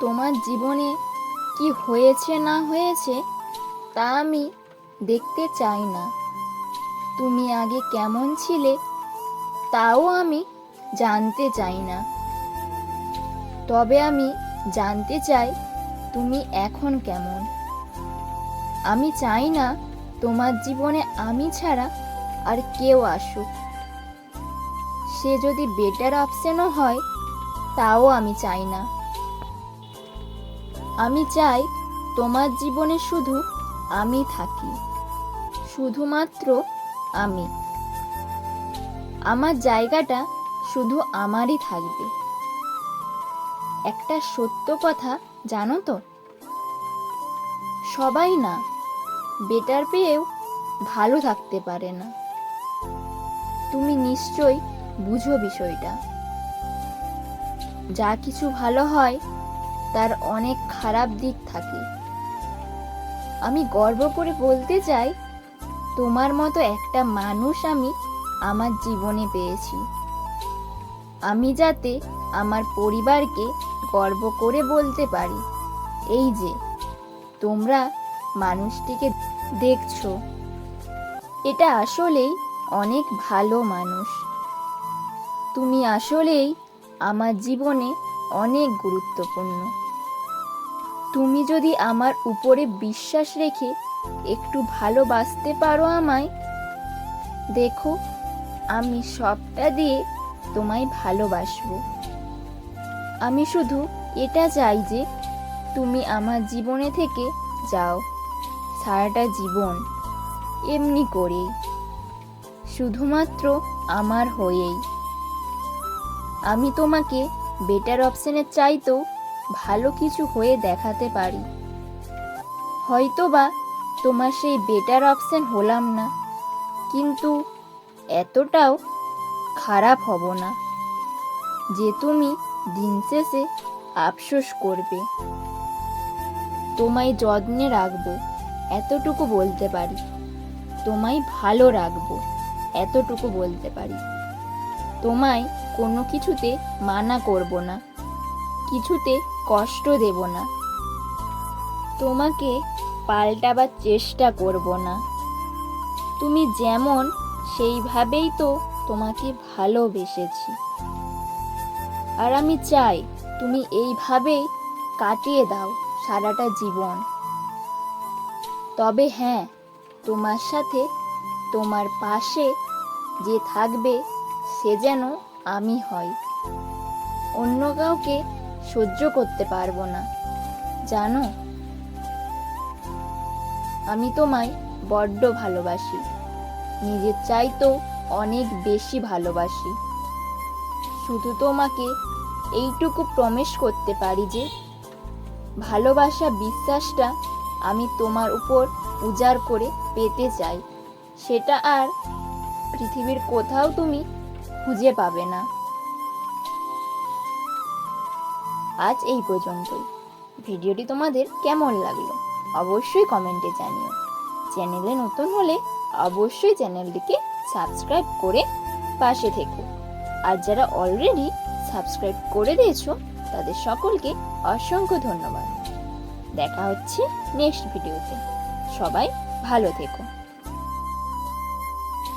তোমার জীবনে কি হয়েছে না হয়েছে তা আমি দেখতে চাই না। তুমি আগে কেমন ছিলে তাও আমি জানতে চাই না। তবে আমি জানতে চাই তুমি এখন কেমন। আমি চাই না তোমার জীবনে আমি ছাড়া আর কেউ আসুক। সে যদি বেটার অপশনও হয় তাও আমি চাই না। আমি চাই তোমার জীবনে শুধু আমি থাকি, শুধুমাত্র আমি। আমার জায়গাটা শুধু আমারই থাকবে। একটা সত্য কথা জানো তো, সবাই না বেটার পেয়েও ভালো থাকতে পারে না। তুমি নিশ্চয়ই বুঝো বিষয়টা। যা কিছু ভালো হয় তার অনেক খারাপ দিক থাকে। আমি গর্ব করে বলতে চাই তোমার মতো একটা মানুষ আমি আমার জীবনে পেয়েছি। আমি যাতে আমার পরিবারকে গর্ব করে বলতে পারি, এই যে তোমরা মানুষটিকে দেখছো, এটা আসলেই অনেক ভালো মানুষ। তুমি আসলেই আমার জীবনে অনেক গুরুত্বপূর্ণ। তুমি যদি আমার উপরে বিশ্বাস রেখে একটু ভালোবাসতে পারো আমায়, দেখো আমি সবটা দিয়ে তোমায় ভালোবাসবো। আমি শুধু এটা চাই যে তুমি আমার জীবনে থেকে যাও সারাটা জীবন এমনি করেই, শুধুমাত্র আমার হয়েই। আমি তোমাকে বেটার অপশনের চাইতেও ভালো কিছু হয়ে দেখাতে পারি। হয়তোবা তোমার সেই বেটার অপশন হলাম না, কিন্তু এতটাও খারাপ হব না যে তুমি দিন শেষে আফসোস করবে। তোমায় যত্নে রাখবো এতটুকু বলতে পারি, তোমায় ভালো রাখবো এতটুকু বলতে পারি। তোমায় কোনো কিছুতে মানা করব না, কিছুতে কষ্ট দেব না, তোমাকে পাল্টাবার চেষ্টা করব না। তুমি যেমন সেইভাবেই তো তোমাকে ভালোবেসেছি। আর আমি চাই তুমি এইভাবেই কাটিয়ে দাও সারাটা জীবন। তবে হ্যাঁ, তোমার সাথে তোমার পাশে যে থাকবে সে যেন আমি হই। অন্য কাউকে সহ্য করতে পারবো না, জানো। আমি তোমায় বড্ড ভালোবাসি, নিজের চাইতেও অনেক বেশি ভালোবাসি। শুধু তোমাকে এইটুকু প্রমিস করতে পারি যে ভালোবাসা বিশ্বাসটা আমি তোমার উপর উজাড় করে পেতে চাই, সেটা আর পৃথিবীর কোথাও তুমি খুঁজে পাবে না। আজ এই পর্যন্তই। ভিডিওটি তোমাদের কেমন লাগলো অবশ্যই কমেন্টে জানিও। চ্যানেলে নতুন হলে অবশ্যই চ্যানেলটিকে সাবস্ক্রাইব করে পাশে থেকো। আর যারা অলরেডি সাবস্ক্রাইব করে দিয়েছো তাদের সকলকে অসংখ্য ধন্যবাদ। দেখা হচ্ছে নেক্সট ভিডিওতে। সবাই ভালো থেকো।